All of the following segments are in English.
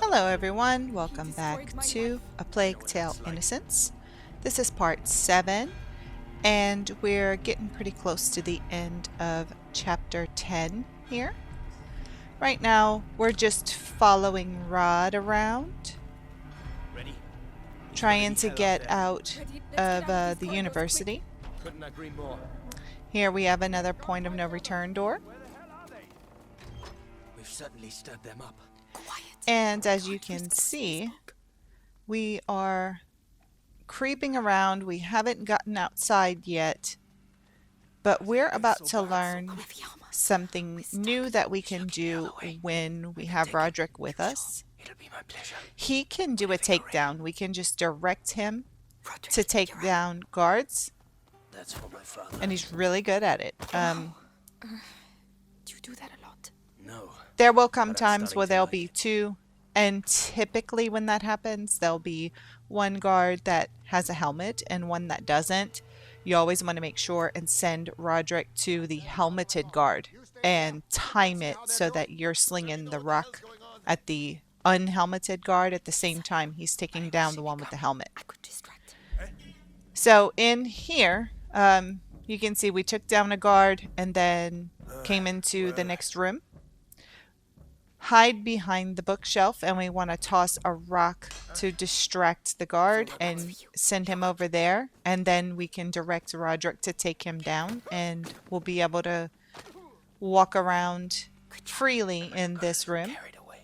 Hello everyone, welcome back to A Plague Tale Innocence. This is part 7 and we're getting pretty close to the end of chapter 10 here. Right now we're just following Rod around, trying to get out of the university. Couldn't agree more. Here we have another point of no return door. We've certainly stirred them up. And as you can see, we are creeping around. We haven't gotten outside yet, but we're about to learn something new that we can do when we have Roderick with us. It'll be my pleasure. He can do a takedown. We can just direct him to take down guards, That's for my father. and he's really good at it. Do you do that a lot? No. There will come But I'm times starting where to there'll like be it. two, and typically when that happens, there'll be one guard that has a helmet and one that doesn't. You always want to make sure and send Roderick to the helmeted guard and time it so that you're slinging the rock at the unhelmeted guard at the same time he's taking down the one with the helmet. I could distract him. So in here, you can see we took down a guard and then came into the next room. Hide behind the bookshelf, and we want to toss a rock to distract the guard and send him over there, and then we can direct Roderick to take him down, and we'll be able to walk around freely in this room. Carried away.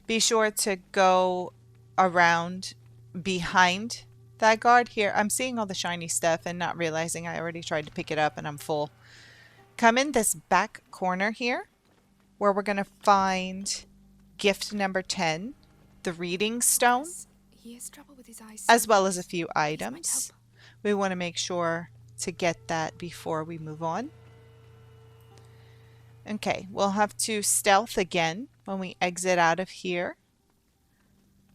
Be sure to go around behind that guard. Here, I'm seeing all the shiny stuff and not realizing I already tried to pick it up and I'm full. Come in this back corner here, where we're going to find gift number 10, the reading stone, He has trouble with his eyes. as well as a few This might items. help. We want to make sure to get that before we move on. Okay, we'll have to stealth again when we exit out of here.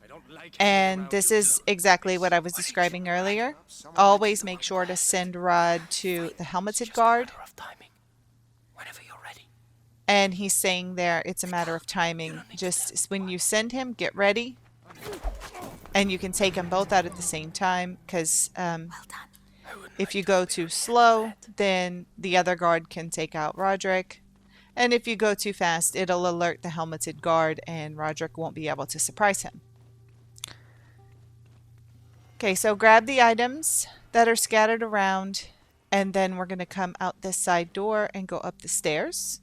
I don't like And this is exactly what I was describing earlier. Always make sure to send Rod to the helmeted guard. Matter of timing. Whenever you're ready. And he's saying there it's a matter of timing. Just when you send him, get ready. And you can take them both out at the same time, because Well done. if you go too slow, then the other guard can take out Roderick. And if you go too fast, it'll alert the helmeted guard and Roderick won't be able to surprise him. Okay, so grab the items that are scattered around, and then we're going to come out this side door and go up the stairs.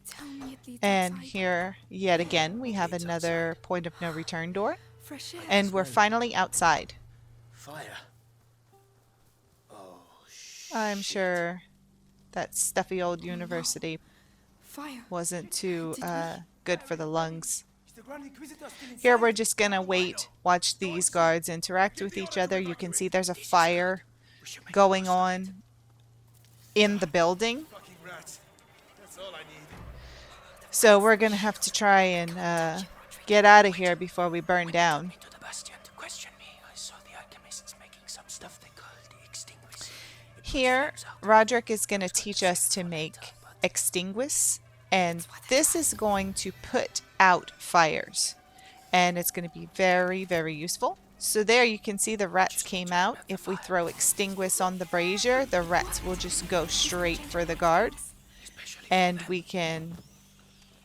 Tell me it leads And outside. here, yet again, we have another point of no return door. Fresh air. And we're finally outside. Fire. Oh, I'm sure that stuffy old university Fire. wasn't too good for the lungs. Is the Grand Inquisitor still inside? Here we're just gonna wait, watch these guards interact with each other. You can see there's a fire We should make going on in the building. fucking rats. That's all I need. So we're gonna have to try and get out of here before we burn down. To the Bastion to question me. I saw the Alchemists making some stuff they called the Extinguish. Here, Roderick is gonna teach us to make extinguish, and this is going to put out fires. And it's going to be very, very useful. So there you can see the rats came out. If we throw extinguish on the brazier, the rats will just go straight for the guard. And we can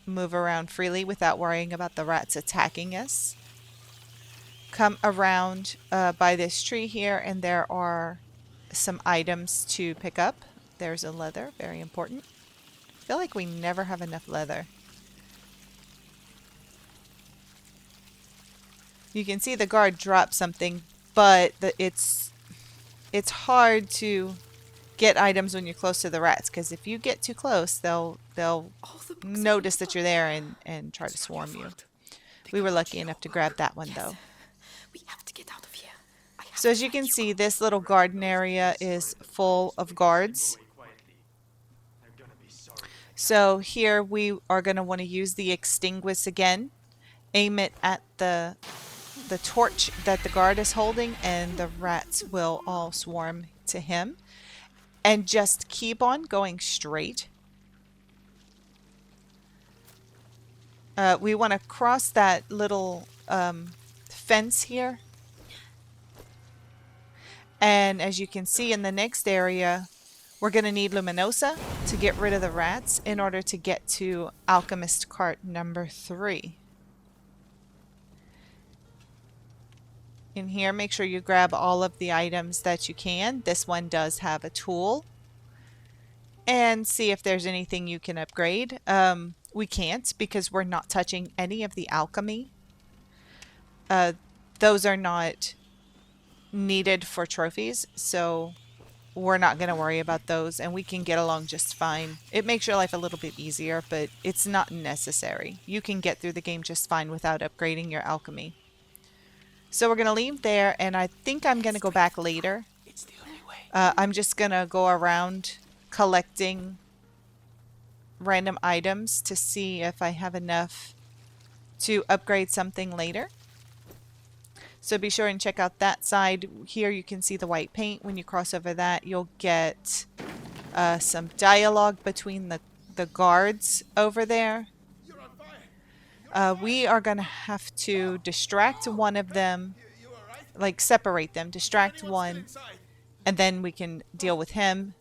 move around freely without worrying about the rats attacking us. Come around by this tree here, and there are some items to pick up. There's a leather, very important. I feel like we never have enough leather. You can see the guard drop something, but it's hard to get items when you're close to the rats, because if you get too close, they'll All the books notice that you're there and try to swarm you. We were lucky enough to grab that one though. We have to get out of here. I have So to as you find can see, this little garden area is full of guards. So here we are going to want to use the extinguish again. Aim it at the torch that the guard is holding, and the rats will all swarm to him. and just keep on going straight. We want to cross that little fence here. And as you can see in the next area, we're going to need Luminosa to get rid of the rats in order to get to Alchemist cart number 3. In here, make sure you grab all of the items that you can. This one does have a tool. And see if there's anything you can upgrade. We can't because we're not touching any of the alchemy. Those are not needed for trophies, so we're not going to worry about those, and we can get along just fine. It makes your life a little bit easier, but it's not necessary. You can get through the game just fine without upgrading your alchemy. So we're going to leave there, and I think I'm going to go back later. It's the only way. I'm just going to go around collecting random items to see if I have enough to upgrade something later. So be sure and check out that side. Here you can see the white paint. When you cross over that, you'll get some dialogue between the guards over there. We are going to have to distract one of them, like separate them, distract one, and then we can deal with him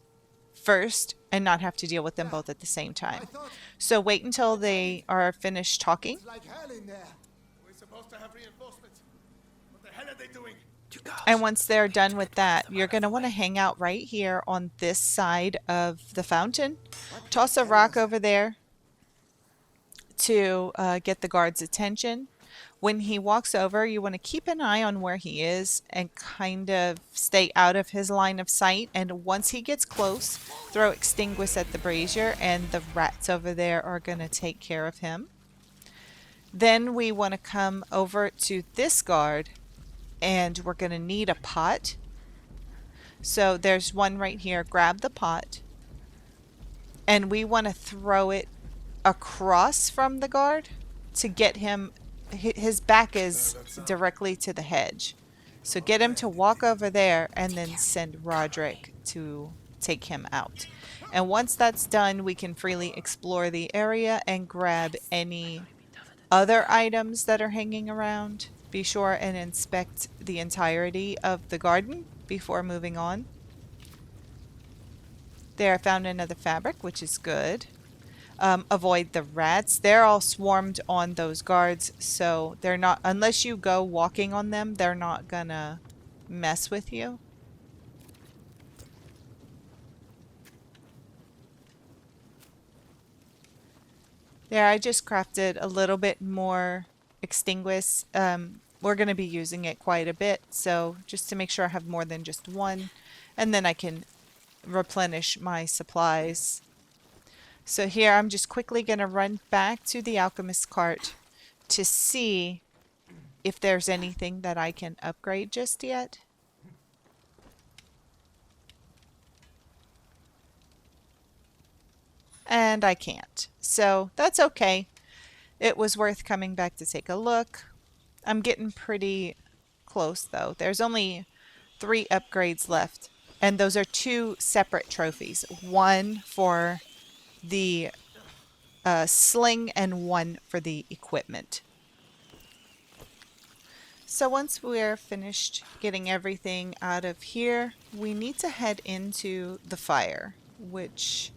first and not have to deal with them both at the same time. So wait until they are finished talking. We're supposed to have reinforcements. What the hell are they doing? And once they're done with that, you're going to want to hang out right here on this side of the fountain. Toss a rock over there to get the guard's attention. When he walks over, you want to keep an eye on where he is and kind of stay out of his line of sight. And once he gets close, throw Extinguish at the brazier, and the rats over there are going to take care of him. Then we want to come over to this guard, and we're going to need a pot. So there's one right here. Grab the pot, and we want to throw it across from the guard to get him. His back is directly to the hedge. So get him to walk over there and then send Roderick to take him out. And once that's done, we can freely explore the area and grab any other items that are hanging around. Be sure and inspect the entirety of the garden before moving on. There, I found another fabric, which is good. Avoid the rats. They're all swarmed on those guards, so they're not, unless you go walking on them, they're not gonna mess with you. There, I just crafted a little bit more Extinguish. We're gonna be using it quite a bit, so just to make sure I have more than just one, and then I can replenish my supplies. So here I'm just quickly going to run back to the Alchemist cart to see if there's anything that I can upgrade just yet. And I can't. So that's okay. It was worth coming back to take a look. I'm getting pretty close though. There's only 3 upgrades left. And those are 2 separate trophies. One for the sling and one for the equipment. So once we're finished getting everything out of here, we need to head into the fire, which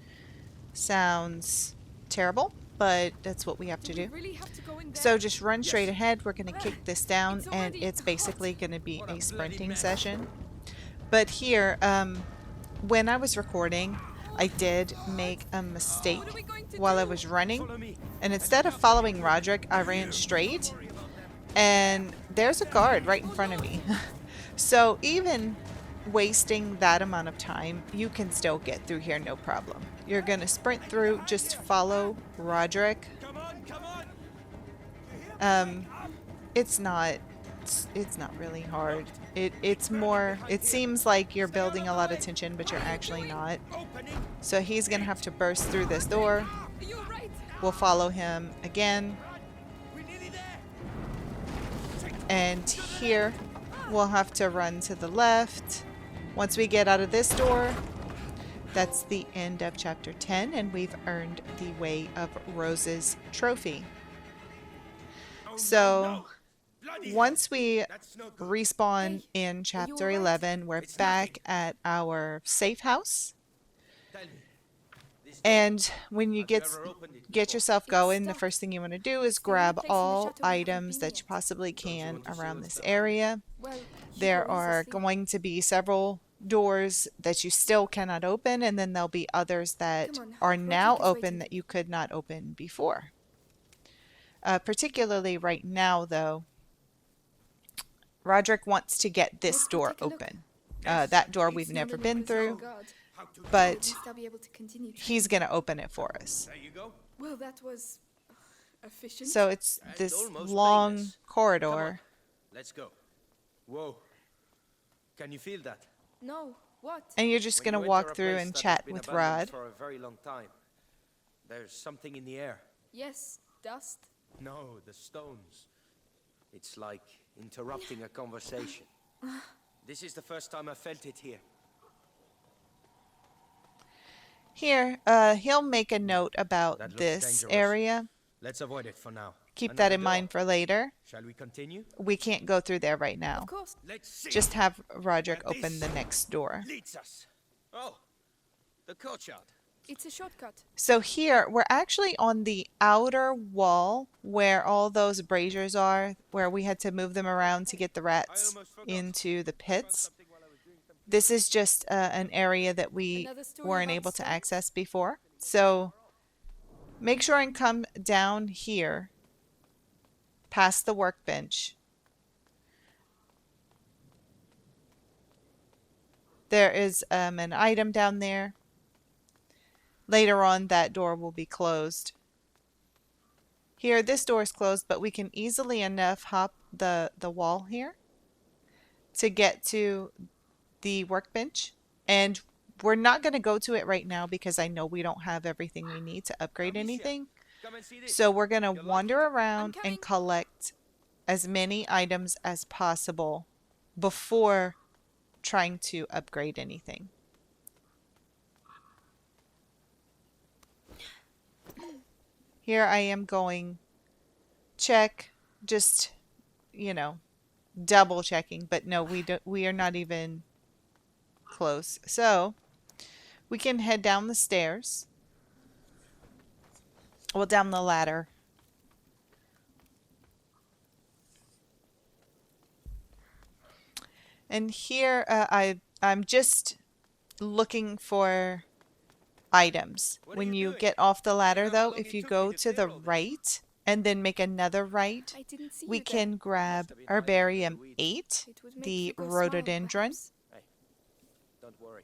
sounds terrible, but that's what we have to do. So just run straight ahead. We're going to kick this down, and it's basically going to be a sprinting session. But here, when I was recording, I did make a mistake while I was running, and instead of following Roderick, I ran straight, and there's a guard right in front of me. So even wasting that amount of time, you can still get through here no problem. You're gonna sprint through, just follow Roderick. It's not really hard. It's more, it seems like you're building a lot of tension, but you're actually not. So he's gonna have to burst through this door. We'll follow him again. And here we'll have to run to the left. Once we get out of this door, That's the end of chapter 10, and we've earned the Way of Roses trophy. So once we respawn in chapter 11, we're back at our safe house. And when you get yourself going, the first thing you want to do is grab all items that you possibly can around this area. There are going to be several doors that you still cannot open, and then there'll be others that are now open that you could not open before. Particularly right now, though, Roderick wants to get this door open. That door we've never been through, but he's going to open it for us. There you go. Well, that was efficient. So it's this long corridor. Let's go. Whoa. Can you feel that? No, what? And you're just going to walk through and chat with Rod. For a very long time. There's something in the air. Yes, dust. No, the stones. It's like interrupting a conversation. This is the first time I felt it here. Here, he'll make a note about That looks this dangerous. area. Let's avoid it for now. Keep that in Another mind door. for later. Shall we continue? We can't go through there right now. Of course. Let's see. Just have Roderick Where open this the next door. leads us. Oh, the courtyard. It's a shortcut. So here, we're actually on the outer wall where all those braziers are, where we had to move them around to get the rats into the pits. This is just an area that we Another story weren't about able to stones? access before. So make sure and come down here, past the workbench. There is an item down there. Later on, that door will be closed. Here, this door is closed, but we can easily enough hop the wall here to get to the workbench. And we're not going to go to it right now because I know we don't have everything we need to upgrade anything. Come and see this. So we're going to wander around coming. and collect as many items as possible before trying to upgrade anything. Here I am going check, just, you know, double checking, but no, we are not even close. So we can head down the stairs. Well, down the ladder. And here I'm just looking for items. What are When you you doing? get off the ladder, How though, long if it you took go me to to the clear all this? right and then make another right, I didn't see we you there. can grab Must have been hiding in the Herbarium weeds. 8, It would make the Hugo smile, Rhododendron. perhaps. Don't worry.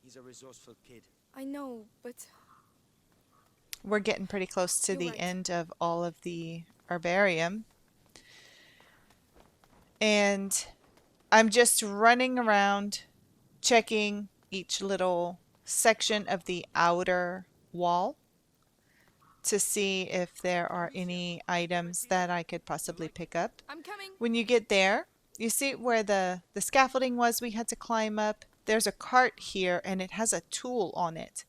He's a resourceful kid. I know, but We're getting pretty close to You're the right. end of all of the Herbarium. And I'm just running around checking each little section of the outer wall to see if there are any items that I could possibly pick up. I'm coming. When you get there, you see where the scaffolding was we had to climb up. There's a cart here and it has a tool on it.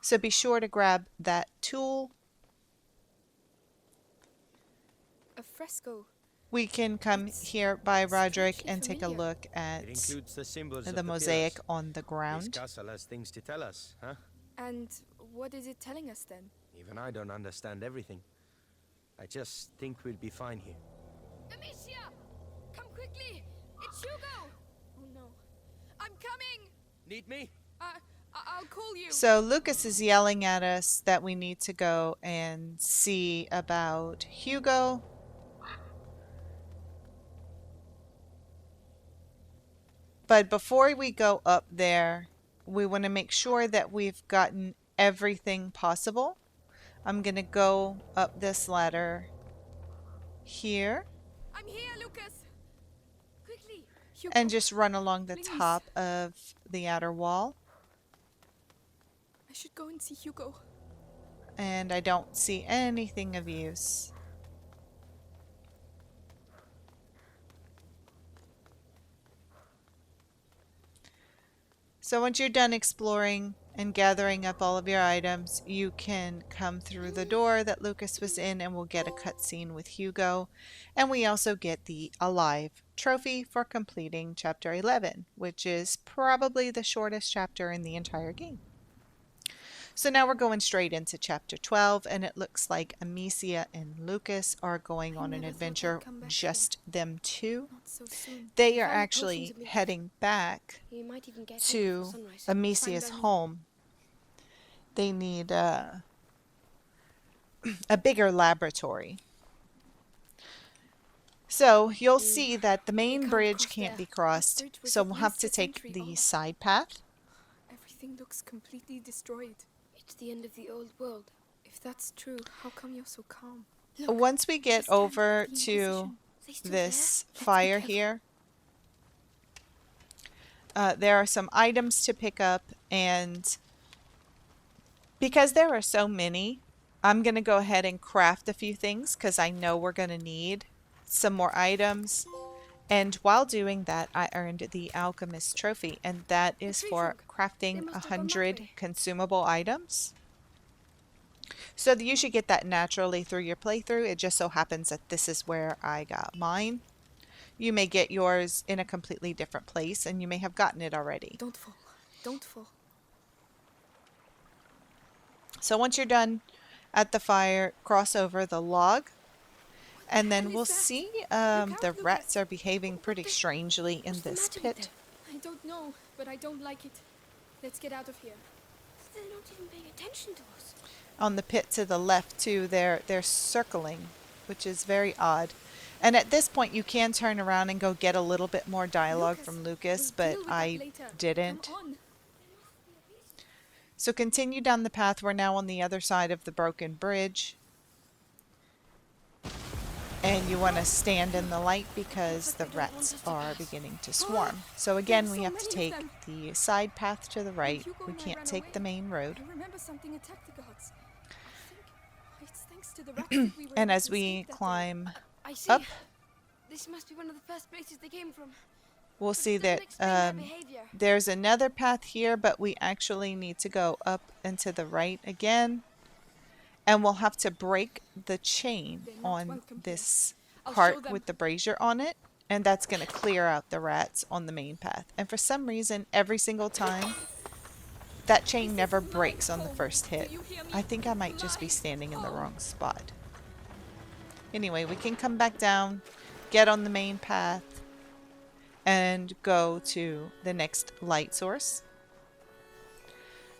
So be sure to grab that tool. A fresco. We can come here by Roderick and take a familiar. look at It includes the symbols of the mosaic pillars. on the This ground. castle has things to tell us, huh? And what is it telling us then? Even I don't understand everything. I just think we'll be fine here. Amicia! Come quickly! It's Hugo! Oh no. I'm coming! Need me? I'll call you. So Lucas is yelling at us that we need to go and see about Hugo. But before we go up there, we want to make sure that we've gotten everything possible. I'm going to go up this ladder here I'm here, Lucas! Quickly! Hugo. and just run along the Please. top of the outer wall. I should go and see Hugo. And I don't see anything of use. So once you're done exploring, and gathering up all of your items, you can come through the door that Lucas was in and we'll get a cutscene with Hugo. And we also get the Alive trophy for completing chapter 11, which is probably the shortest chapter in the entire game. So now we're going straight into chapter 12, and it looks like Amicia and Lucas are going on an adventure, just them two. They are actually heading back to Amicia's home. They need a bigger laboratory. So you'll see that the main bridge can't be crossed, so we'll have to take the side path. Everything looks completely destroyed. It's the end of the old world. If that's true, how come you're so calm? Look, Once we get just stand over in to position. They still this there? fire Let's be here, there are some items to pick up, and because there are so many, I'm going to go ahead and craft a few things because I know we're going to need some more items. And while doing that, I earned the Alchemist trophy, and that is for crafting 100 consumable items. So you should get that naturally through your playthrough. It just so happens that this is where I got mine. You may get yours in a completely different place, and you may have gotten it already. Don't fall. Don't fall. So once you're done at the fire, cross over the log. And then we'll see the rats are behaving pretty strangely in this pit. I don't know, but I don't like it. Let's get out of here. They're not even paying attention to us. On the pit to the left too, they're circling, which is very odd. And at this point you can turn around and go get a little bit more dialogue from Lucas, but I didn't. So continue down the path. We're now on the other side of the broken bridge. And you want to stand in the light because the rats are beginning to swarm. So again, we have to take the side path to the right. We can't take the main road. I remember something attacked the gods. I think it's thanks to the rats that we were And able as to we escape that climb I see. up, This must be one of the first places they came from. we'll see Doesn't that explain their behavior. there's another path here, but we actually need to go up and to the right again. And we'll have to break the chain on this cart with the brazier on it. And that's going to clear out the rats on the main path. And for some reason, every single time, that chain never breaks on the first hit. I think I might just be standing in the wrong spot. Anyway, we can come back down, get on the main path, and go to the next light source.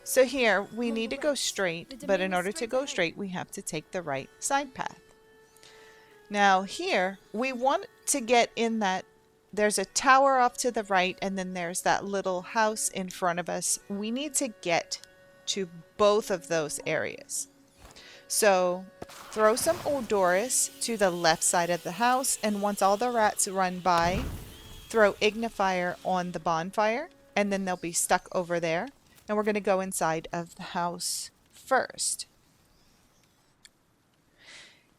So here, we need to go straight, but in order to go straight, we have to take the right side path. Now here, we want to get in that, there's a tower off to the right, and then there's that little house in front of us. We need to get to both of those areas. So throw some Odoris to the left side of the house, and once all the rats run by, throw Ignifier on the bonfire, and then they'll be stuck over there. And we're going to go inside of the house first.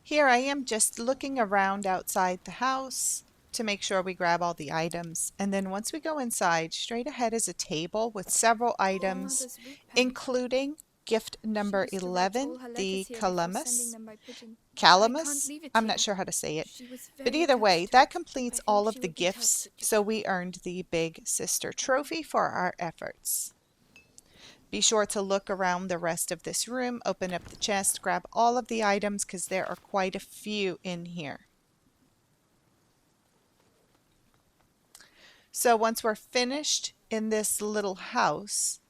Here I am just looking around outside the house to make sure we grab all the items. And then once we go inside, straight ahead is a table with several items, including gift number 11, the Calamus. I'm not sure how to say it. But either way, that completes all of the gifts, so we earned the Big Sister trophy for our efforts. Be sure to look around the rest of this room, open up the chest, grab all of the items because there are quite a few in here. So once we're finished in this little house,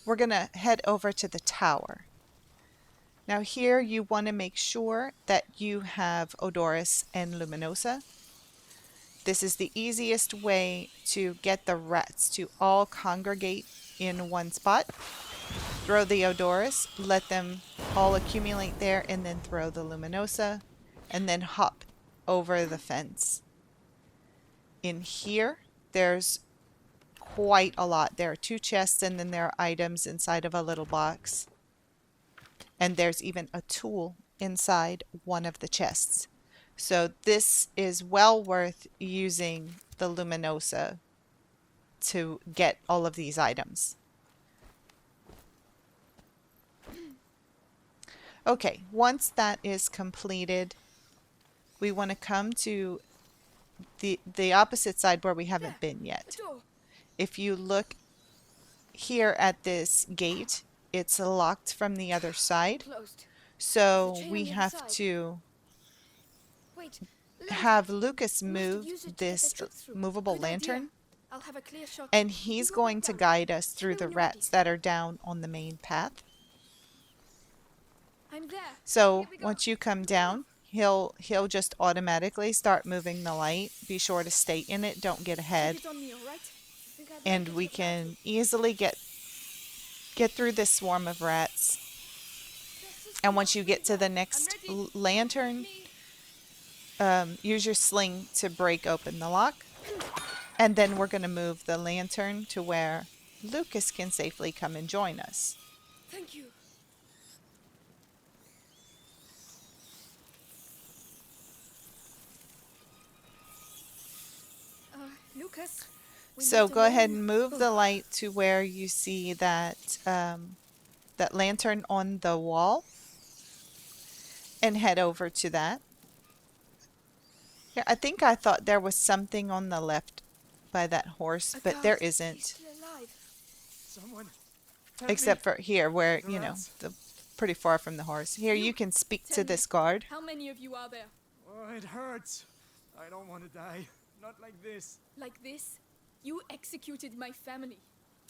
we're going to head over to the tower. Now here you want to make sure that you have Odoris and Luminosa. This is the easiest way to get the rats to all congregate in one spot. Throw the Odoris, let them all accumulate there, and then throw the Luminosa, and then hop over the fence. In here, there's quite a lot. There are 2 chests, and then there are items inside of a little box. And there's even a tool inside one of the chests. So this is well worth using the Luminosa to get all of these items. Okay, once that is completed, we want to come to the opposite side where we haven't been yet. A door. If you look here at this gate, it's locked from the other side. Closed. So chain on we the other have side. to Wait. have Lucas We must move use it to get this the troops through. movable Good idea. lantern, I'll have a clear shot. and he's You going walk to down. guide us through Tell the me when you're rats that are down on the main path. I'm there. So Here we go. once you come down, he'll just automatically start moving the light. Be sure to stay in it, don't get ahead, Take it on me, all right? Think I'd and like we it to apply can easily get through this swarm of rats. to- And once you get to the next I'm ready. lantern, Me. use your sling to break open the lock. And then we're going to move the lantern to where Lucas can safely come and join us. Thank you. Lucas. we So need go ahead alone. and move the light to where you see that that lantern on the wall, and head over to that. Yeah, I think I thought there was something on the left by that horse, A but guard. there He's isn't. still alive. Someone. Help Except me. for here, where, The you know, rats. pretty far from the horse. Here, you can speak to Tell me. this guard. How many of you are there? Oh, it hurts. I don't want to die. Not like this. Like this? You executed my family.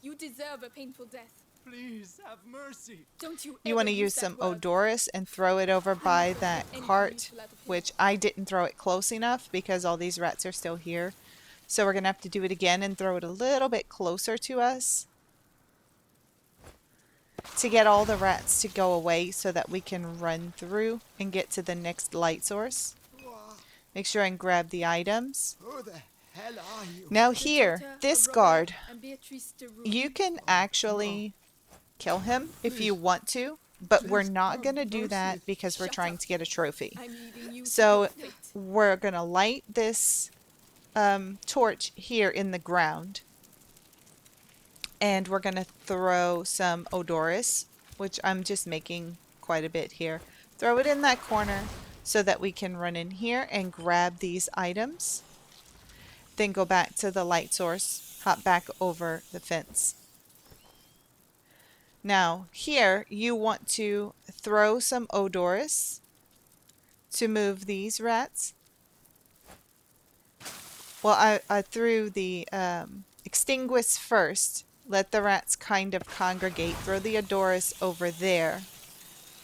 You deserve a painful death. Please have mercy. Don't you You ever want to use use that some word. Odorous and throw it over by not gonna that get anything cart, useful out of him. which I didn't throw it close enough because all these rats are still here. So we're going to have to do it again and throw it a little bit closer to us to get all the rats to go away so that we can run through and get to the next light source. Make sure and grab the items. Who the hell are you? Now The here, daughter this of guard, Robert and Beatrice de Roux. you can actually kill him if you want to, but we're not going to do that because we're Shut trying up. to get a trophy. I'm leaving you to So your fate. we're going to light this torch here in the ground. And we're going to throw some Odorous, which I'm just making quite a bit here. Throw it in that corner so that we can run in here and grab these items. Then go back to the light source, hop back over the fence. Now, here you want to throw some Odorous to move these rats. Well, I threw the Extinguish first. Let the rats kind of congregate. Throw the Odorous over there.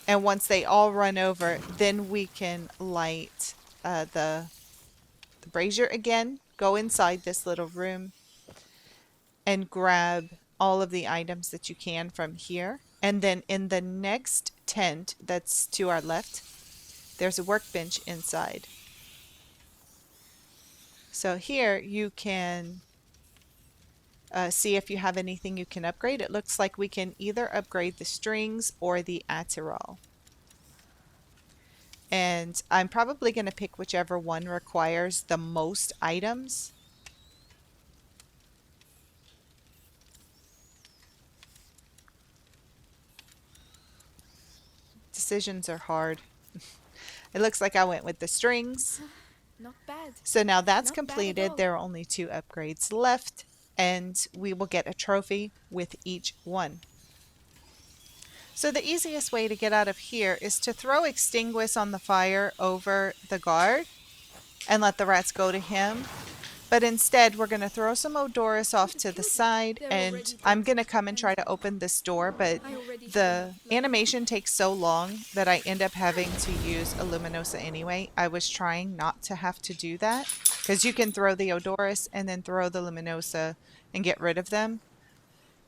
And once they all run over, then we can light the brazier again. Go inside this little room and grab all of the items that you can from here. And then in the next tent that's to our left, there's a workbench inside. So here you can see if you have anything you can upgrade. It looks like we can either upgrade the strings or the Attirol. And I'm probably going to pick whichever one requires the most items. Decisions are hard. It looks like I went with the strings. Not bad. So now that's Not bad at completed. all. There are only 2 upgrades left, and we will get a trophy with each one. So the easiest way to get out of here is to throw Extinguish on the fire over the guard and let the rats go to him. But instead, we're going to throw some Odorous off to the side, They're and already I'm dead. going to come and try to open this door, but I already the have enough. animation takes so long that I end up having to use a Luminosa anyway. I was trying not to have to do that, because you can throw the Odorous and then throw the Luminosa and get rid of them.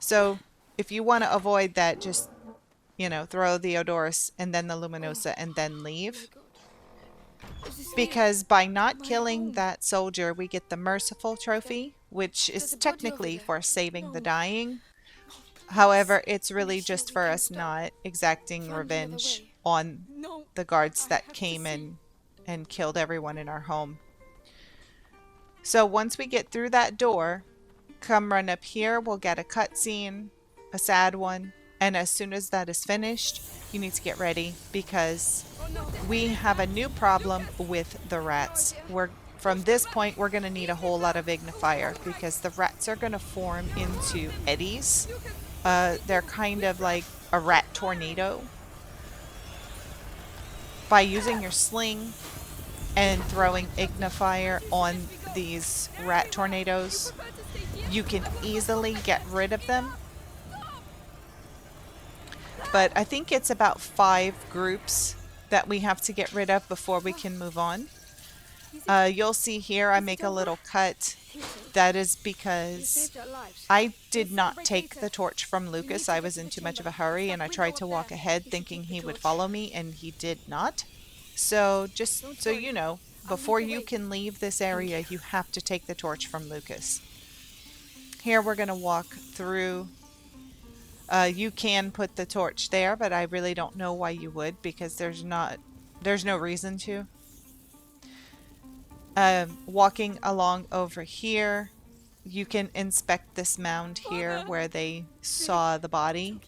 So if you want to avoid that, just, you know, throw the Odorous and then the Luminosa and then leave. This is Because by not My killing home. that soldier, we get the Merciful trophy, which There's is a body over technically there. for saving the No. dying. please. However, it's really Pretty sure just we for can us stop. not exacting Find the other revenge way. on No. the guards I that have to came see. in and killed everyone in our home. So once we get through that door, come run up here. We'll get a cutscene, a sad one. And as soon as that is finished, you need to get ready because we have a new problem with the rats. From this point, we're going to need a whole lot of ignifier because the rats are going to form into eddies. They're kind of like a rat tornado. By using your sling and throwing ignifier on these rat tornadoes, you can easily get rid of them. But I think it's about 5 groups that we have to get rid of before we can move on. You'll see here I make a little cut. That is because I did not take the torch from Lucas. I was in too much of a hurry and I tried to walk ahead thinking he would follow me and he did not. So just so you know, before you can leave this area, you have to take the torch from Lucas. Here we're going to walk through. You can put the torch there, but I really don't know why you would because there's no reason to. Walking along over here, you can inspect this mound here where they saw the body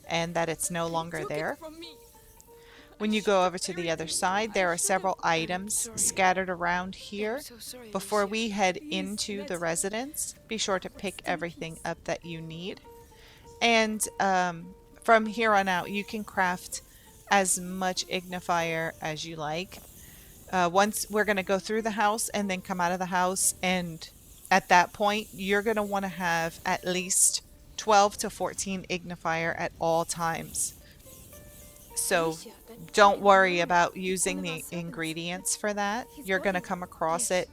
and that it's no longer there. When you go over to the other side, there are several items scattered around here. Before we head into the residence, be sure to pick everything up that you need. And from here on out, you can craft as much ignifier as you like. Once we're going to go through the house and then come out of the house, and at that point, you're going to want to have at least 12 to 14 ignifier at all times. So don't worry about using the ingredients for that. You're going to come across it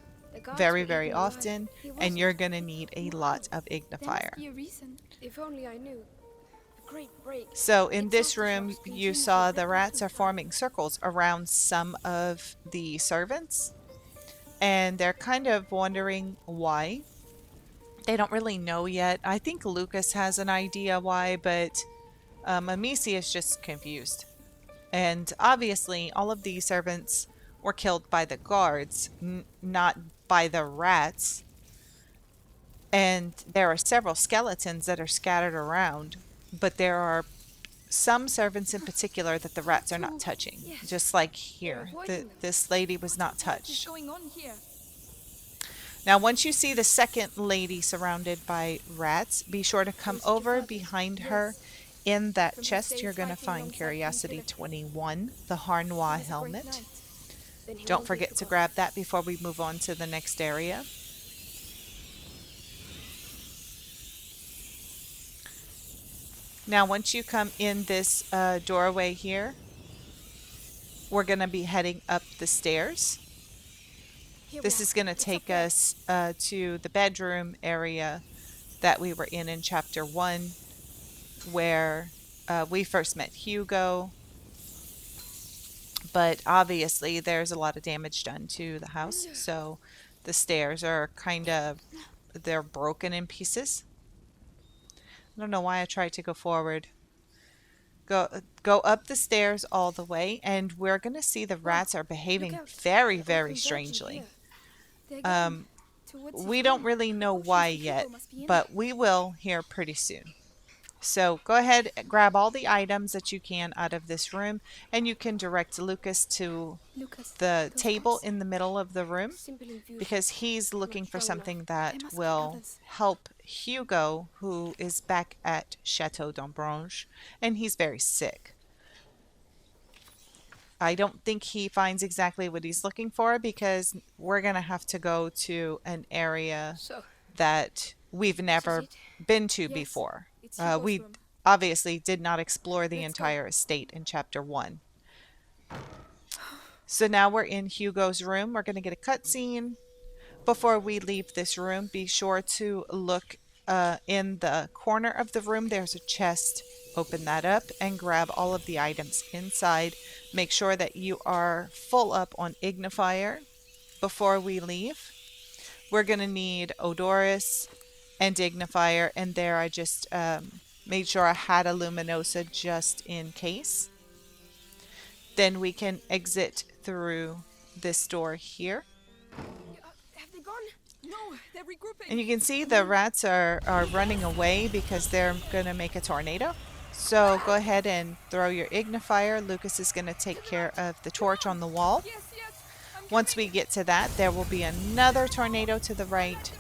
very, very often, and you're going to need a lot of ignifier. If only I knew. A great break. So in this room, you saw the rats are forming circles around some of the servants, and they're kind of wondering why. They don't really know yet. I think Lucas has an idea why, but Amici is just confused. And obviously, all of these servants were killed by the guards, not by the rats. And there are several skeletons that are scattered around, but there are some servants in particular that the rats are not touching. Just like here, this lady was not touched. Now, once you see the second lady surrounded by rats, be sure to come over behind her. In that chest, you're going to find Curiosity 21, the Harnois helmet. Don't forget to grab that before we move on to the next area. Now, once you come in this doorway here, we're going to be heading up the stairs. This is going to take us to the bedroom area that we were in Chapter 1, where we first met Hugo. But obviously, there's a lot of damage done to the house, so the stairs are they're broken in pieces. I don't know why I tried to go forward. Go up the stairs all the way, and we're going to see the rats are behaving very, very strangely. We don't really know why yet, but we will here pretty soon. So go ahead, grab all the items that you can out of this room, and you can direct Lucas to the table in the middle of the room because he's looking for something that will help Hugo, who is back at Chateau d'Ombrange, and he's very sick. I don't think he finds exactly what he's looking for because we're going to have to go to an area that we've never been to before. We obviously did not explore the entire estate in Chapter 1. So now we're in Hugo's room. We're going to get a cutscene. Before we leave this room, be sure to look in the corner of the room. There's a chest. Open that up and grab all of the items inside. Make sure that you are full up on ignifier before we leave. We're going to need Odoris and ignifier, and there I just made sure I had a luminosa just in case. Then we can exit through this door here. Have they gone? No, they're regrouping. And you can see the rats are running away because they're going to make a tornado. So go ahead and throw your ignifier. Lucas is going to take care of the torch on the wall. Yes, yes. I'm Once we get to that, there will be another tornado to the right.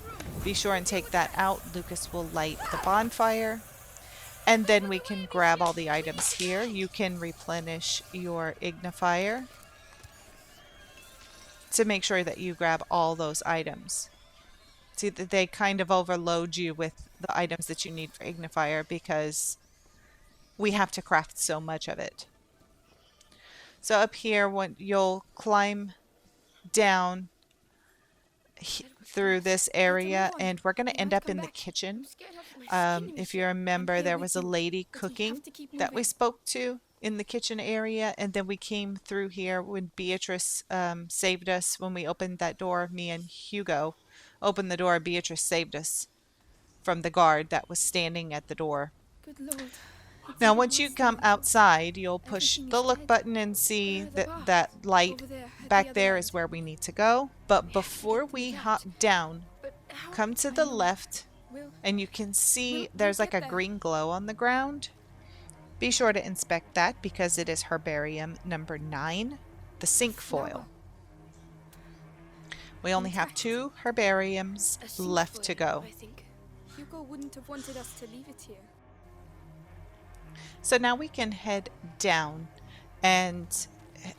Be sure and take that out. Lucas will light the bonfire. And then we can grab all the items here. You can replenish your ignifier to make sure that you grab all those items. See that they kind of overload you with the items that you need for ignifier because we have to craft so much of it. So up here, when you'll climb down through this area, and we're going to end up in the kitchen. If you remember, there was a lady cooking that we spoke to in the kitchen area, and then we came through here when Beatrice saved us. When we opened that door, me and Hugo opened the door. Beatrice saved us from the guard that was standing at the door. Good Lord. Now, once you come outside, you'll push the look button and see that light back there is where we need to go. But before we hop down, come to the left, and you can see there's like a green glow on the ground. Be sure to inspect that because it is Herbarium number 9, the Cinquefoil. We only have 2 Herbariums left to go. I think Hugo wouldn't have wanted us to leave it here. So now we can head down and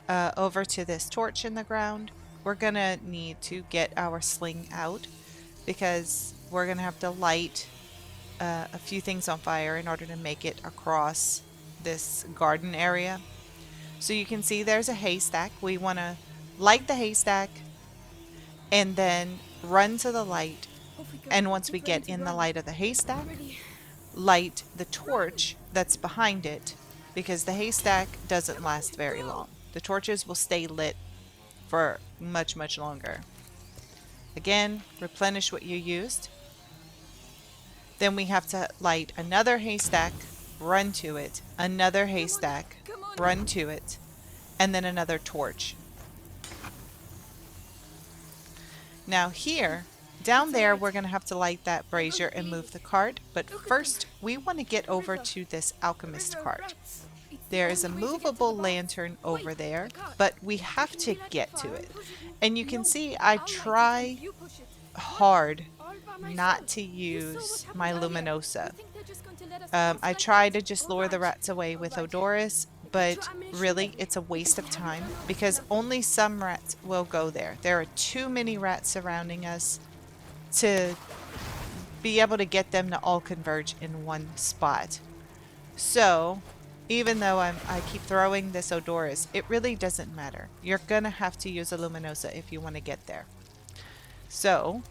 over to this torch in the ground. We're going to need to get our sling out because we're going to have to light a few things on fire in order to make it across this garden area. So you can see there's a haystack. We want to light the haystack and then run to the light. And once we get in the light of the haystack, light the torch that's behind it because the haystack doesn't last very long. The torches will stay lit for much, much longer. Again, replenish what you used. Then we have to light another haystack, run to it, another haystack, run to it, and then another torch. Now here, down there, we're going to have to light that brazier and move the cart. But first, we want to get over to this alchemist cart. There is a movable lantern over there, but we have to get to it. And you can see I try hard not to use my Luminosa. I try to just lure the rats away with Odoris, but really it's a waste of time because only some rats will go there. There are too many rats surrounding us to be able to get them to all converge in one spot. So even though I keep throwing this Odoris, it really doesn't matter. You're gonna have to use a Luminosa if you want to get there. So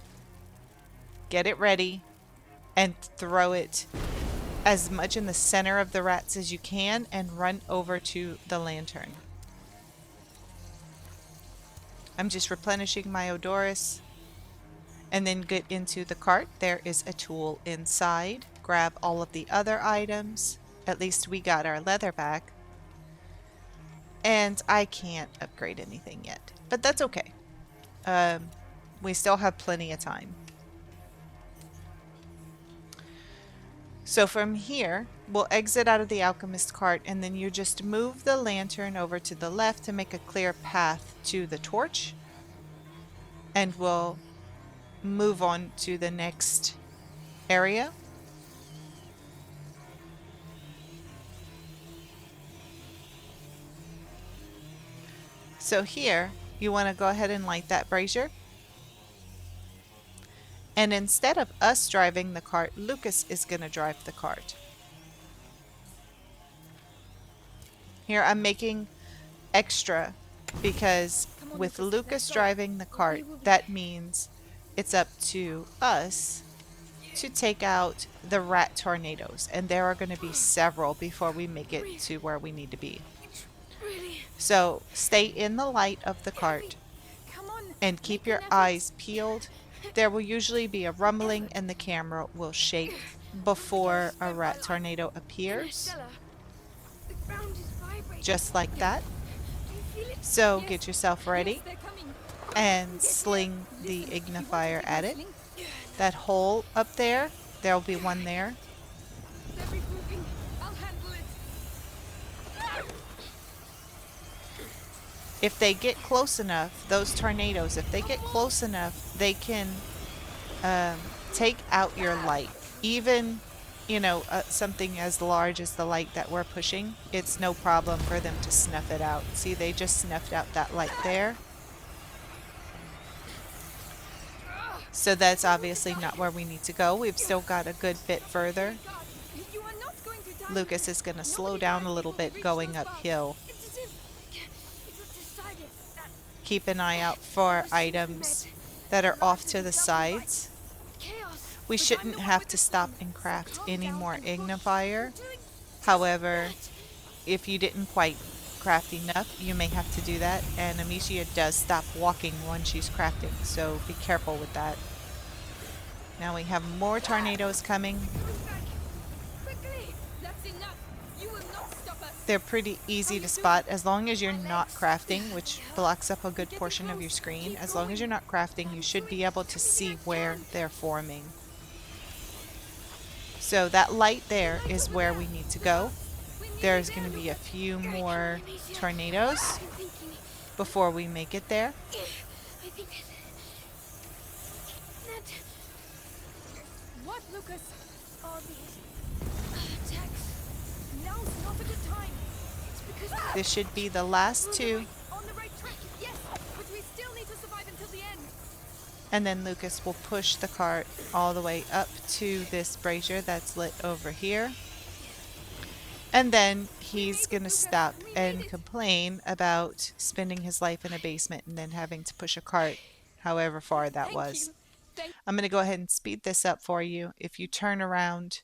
get it ready and throw it as much in the center of the rats as you can and run over to the lantern. I'm just replenishing my Odoris. And then get into the cart. There is a tool inside. Grab all of the other items. At least we got our leather back. And I can't upgrade anything yet. But that's okay. We still have plenty of time. So from here, we'll exit out of the alchemist cart. And then you just move the lantern over to the left to make a clear path to the torch. And we'll move on to the next area. So here, you want to go ahead and light that brazier. And instead of us driving the cart, Lucas is going to drive the cart. Here I'm making extra because with Lucas driving the cart, that means it's up to us to take out the rat tornadoes, and there are going to be several before we make it to where we need to be. So stay in the light of the cart and keep your eyes peeled. There will usually be a rumbling and the camera will shake before a rat tornado appears, just like that. So get yourself ready and sling the ignifier at it. That hole up there, there'll be one there. They're regrouping. I'll handle it. If they get close enough, those tornadoes, if they get close enough, they can take out your light. Even, you know, something as large as the light that we're pushing, it's no problem for them to snuff it out. See, they just snuffed out that light there. So that's obviously not where we need to go. We've still got a good bit further. God, you are not going to die. Lucas is going to slow down a little bit going uphill. It's as if it was decided that Keep an eye out for items that are off to the sides. chaos. We shouldn't have to stop and craft any more ignifier. However, if you didn't quite craft enough, you may have to do that. And Amicia does stop walking when she's crafting, so be careful with that. Now we have more tornadoes coming. Quickly! That's enough. You will not stop us. They're pretty easy to spot as long as you're not crafting, which blocks up a good portion of your screen. As long as you're not crafting, you should be able to see where they're forming. So that light there is where we need to go. There's going to be a few more tornadoes before we make it there. I think that What, Lucas? all these attacks. Now's not a good time. It's because This should be the last two, On the right track, yes, but we still need to survive until the end. and then Lucas will push the cart all the way up to this brazier that's lit over here. And then he's going to stop and complain about spending his life in a basement and then having to push a cart however far that was. I'm going to go ahead and speed this up for you. If you turn around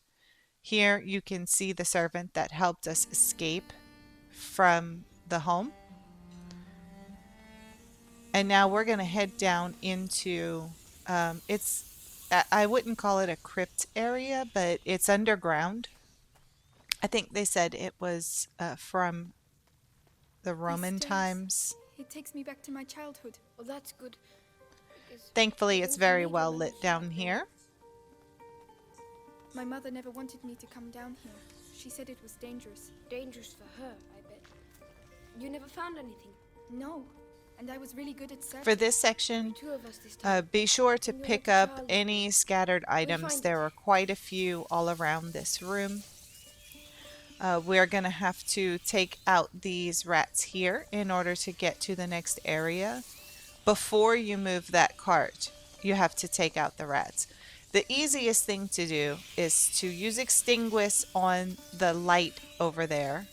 here, you can see the servant that helped us escape from the home. And now we're going to head down into, I wouldn't call it a crypt area, but it's underground. I think they said it was from the Roman stairs. times. It takes me back to my childhood. well, that's good. Because Thankfully, it's very well lit down here. My mother never wanted me to come down here. She said it was dangerous. dangerous for her, I bet. You never found anything. No, and I was really good at searching. For this section, Two of us this time. be sure to pick up any scattered items. find There are quite a few all around this room. We're going to have to take out these rats here in order to get to the next area. Before you move that cart, you have to take out the rats. The easiest thing to do is to use extinguish on the light over there.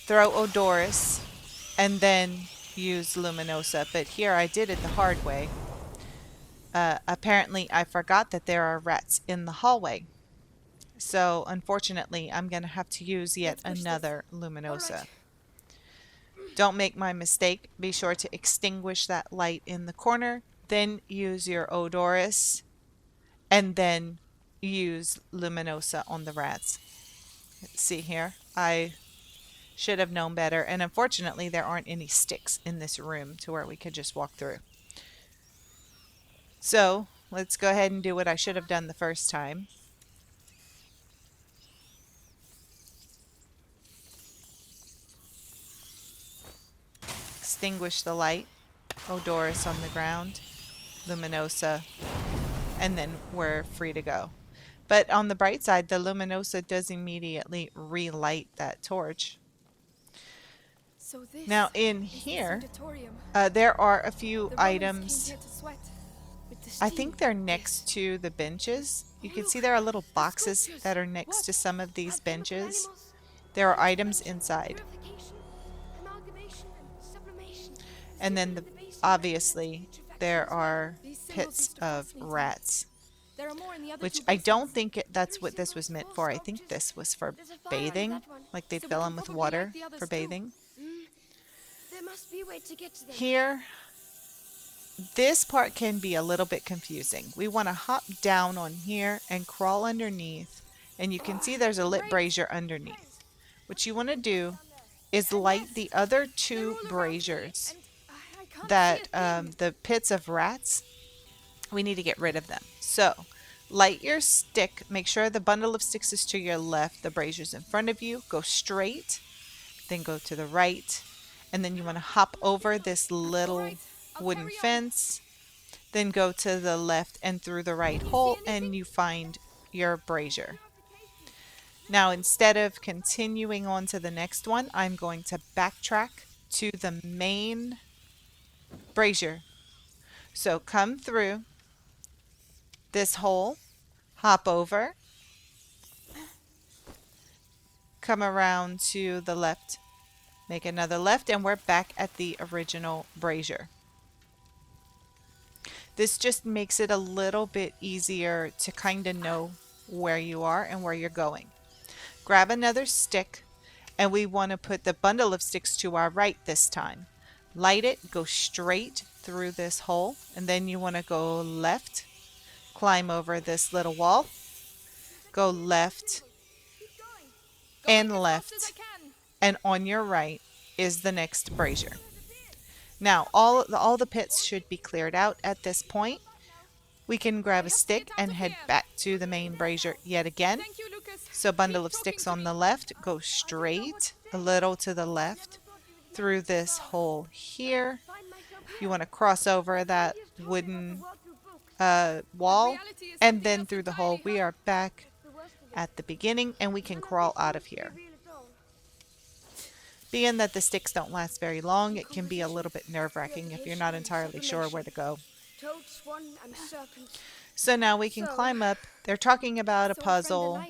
Throw Odoris and then use Luminosa. But here I did it the hard way. Apparently I forgot that there are rats in the hallway. So unfortunately I'm going to have to use yet another Luminosa. Don't make my mistake. Be sure to extinguish that light in the corner. Then use your Odoris. And then use Luminosa on the rats. Let's see here. I should have known better. And unfortunately there aren't any sticks in this room to where we could just walk through. So let's go ahead and do what I should have done the first time. Extinguish the light, Odoris on the ground, Luminosa, and then we're free to go. But on the bright side, the Luminosa does immediately relight that torch. So this Now in is the here, Auditorium. there are a few The Romans came items. here to sweat. With the I steam. think they're next to the benches. You can see there are little boxes that are next to some of these benches. There are items inside. Purification, amalgamation, and sublimation. And then obviously there are These symbols pits used to of fascinate me. rats. There are more in the other Which two I don't basements. think that's what this was meant for. I think this was for There's a fire in bathing. that one. Like they'd So we fill can them with probably water light the others for too. bathing. There must be a way to get to them. Here, this part can be a little bit confusing. We want to hop down on here and crawl underneath. And you can see there's a lit brazier underneath. What you want to do is light the other two braziers. And I that the pits of rats, we need to get rid of them. So light your stick. Make sure the bundle of sticks is to your left. The brazier's in front of you. Go straight, then go to the right. And then you want to hop over this little wooden fence. Then go to the left and through the right hole, and you find your brazier. Now, instead of continuing on to the next one, I'm going to backtrack to the main brazier. So come through this hole, hop over, come around to the left, make another left, and we're back at the original brazier. This just makes it a little bit easier to kind of know where you are and where you're going. Grab another stick, and we want to put the bundle of sticks to our right this time. Light it, go straight through this hole, and then you want to go left, climb over this little wall, go left and left, and on your right is the next brazier. Now, all the pits should be cleared out at this point. We can grab a stick and head back to the main brazier yet again. So bundle of sticks on the left, go straight a little to the left through this hole here. You want to cross over that wooden wall and then through the hole. We are back at the beginning and we can crawl out of here. Being that the sticks don't last very long, it can be a little bit nerve-wracking if you're not entirely sure where to go. So now we can climb up. They're talking about a puzzle,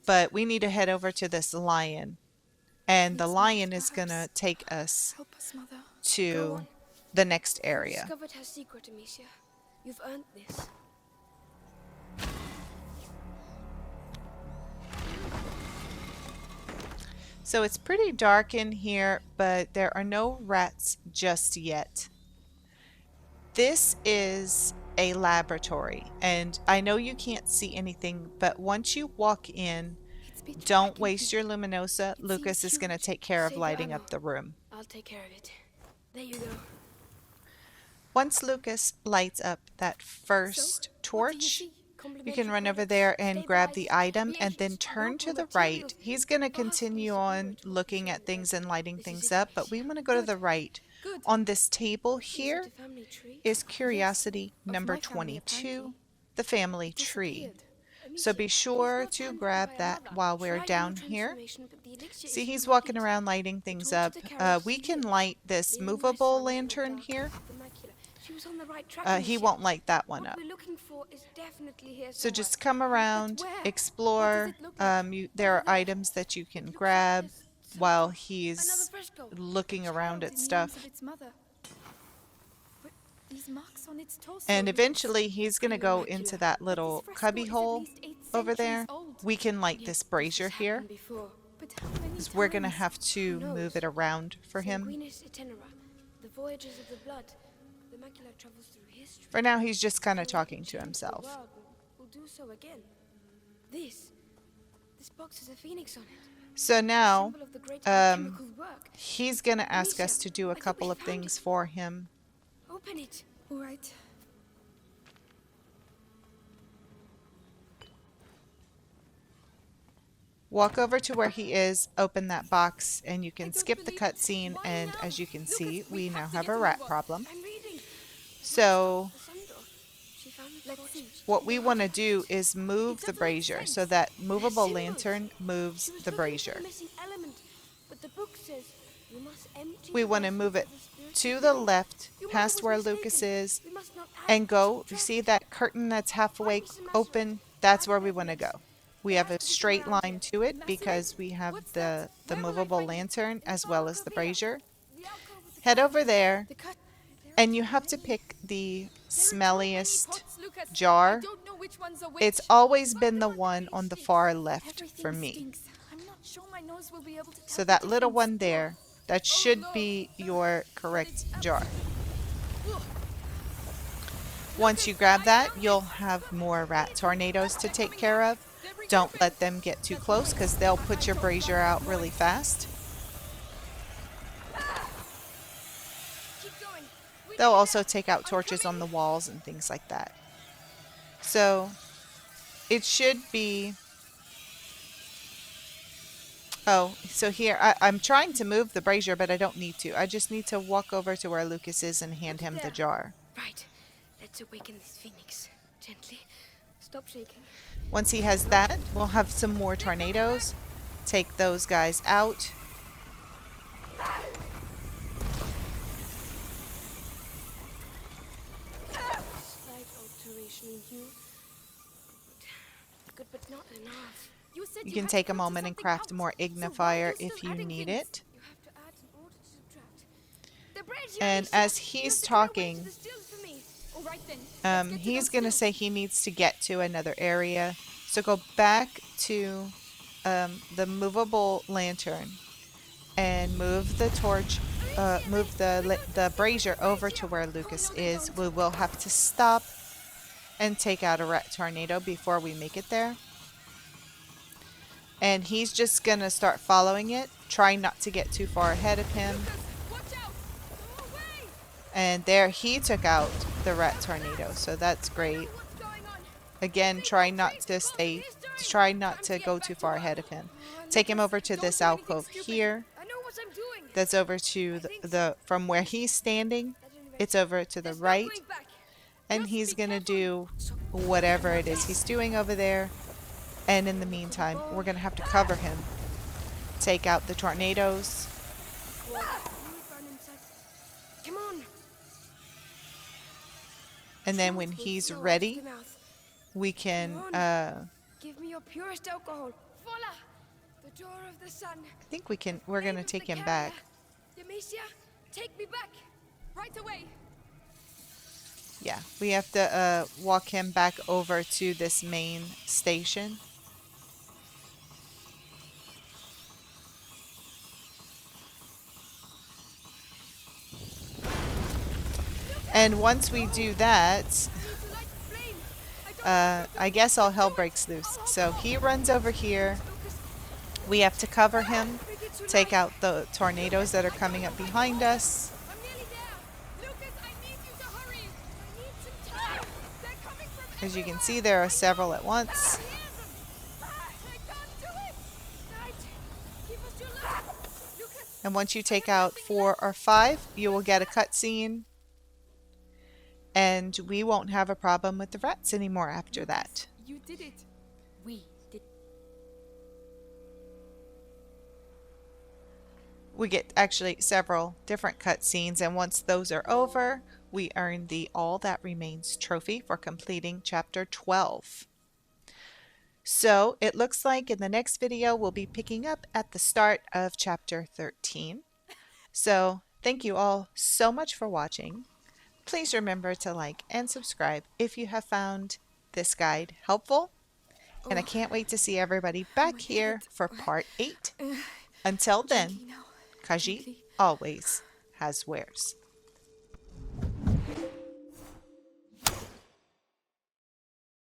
but we need to head over to this lion. And the lion is going to take us to the next area. Discovered her secret, Amicia. You've earned this. So it's pretty dark in here, but there are no rats just yet. This is a laboratory, and I know you can't see anything, but once you walk in, don't waste your luminosa. Lucas is going to take care of lighting up the room. I'll take care of it. There you go. Once Lucas lights up that first torch, you can run over there and grab the item and then turn to the right. He's going to continue on looking at things and lighting things up, but we want to go to the right. On this table here is curiosity number 22, the family tree. So be sure to grab that while we're down here. See, he's walking around lighting things up. We can light this movable lantern here. He won't light that one up. So just come around, explore. There are items that you can grab while he's looking around at stuff. And eventually he's going to go into that little cubby hole over there. We can light this brazier here, because we're going to have to move it around for him. For now, he's just kind of talking to himself. So now, he's going to ask us to do a couple of things for him. Open it. All right. Walk over to where he is, open that box, and you can skip the cutscene, and as you can see, we now have a rat problem. So what we want to do is move the brazier, so that movable lantern moves the brazier. We want to move it to the left, past where Lucas is, and go. You see that curtain that's halfway open? That's where we want to go. We have a straight line to it because we have the movable lantern as well as the brazier. Head over there, and you have to pick the smelliest jar. It's always been the one on the far left for me. So that little one there, that should be your correct jar. Once you grab that, you'll have more rat tornadoes to take care of. Don't let them get too close because they'll put your brazier out really fast. Keep going. They'll also take out torches on the walls and things like that. So it should be... Oh, so here, I'm trying to move the brazier, but I don't need to. I just need to walk over to where Lucas is and hand him the jar. Right. Let's awaken this phoenix. Gently. Stop shaking. Once he has that, we'll have some more tornadoes. Take those guys out. Slight alteration in hue. Good, but not enough. You can take a moment and craft more ignifier if you need it. You have to add in order to subtract. The brazier, And Alicia! as You he's have to get away to talking, the stills for me. All right then. he's going to say he needs to get to another area. So go back to the movable lantern and move the torch, move the brazier over to where Lucas is. We will have to stop and take out a rat tornado before we make it there. And he's just going to start following it. Try not to get too far ahead of him. Watch out! Go away! And there he took out the rat tornado. So that's great. What's going on? Again, try not to go too far ahead of him. Take him over to this alcove here. I know what I'm doing. That's over to the from where he's standing. It's over to the right. Going back. And he's going to do whatever it is he's doing over there. And in the meantime, we're going to have to cover him. Take out the tornadoes. Come on. And then when he's ready, we can, Give me your purest alcohol. Voila! The door of the sun. I think we're going to take him back. Demetia, take me back. Right away. Yeah, we have to walk him back over to this main station. And once we do that, I guess all hell breaks loose. So he runs over here. We have to cover him, take out the tornadoes that are coming up behind us. I'm nearly there. Lucas, I need you to hurry. I need some time. They're coming from As you can see, there are several at once. I can't do it. Right. Keep us your life. Lucas. And once you take out 4 or 5, you will get a cutscene. And we won't have a problem with the rats anymore after that. You did it. We did. We get actually several different cutscenes, and once those are over, we earn the All That Remains trophy for completing Chapter 12. So it looks like in the next video we'll be picking up at the start of Chapter 13. So thank you all so much for watching. Please remember to like and subscribe if you have found this guide helpful. And I can't wait to see everybody back here for part 8. Until then, Kaji always has wares.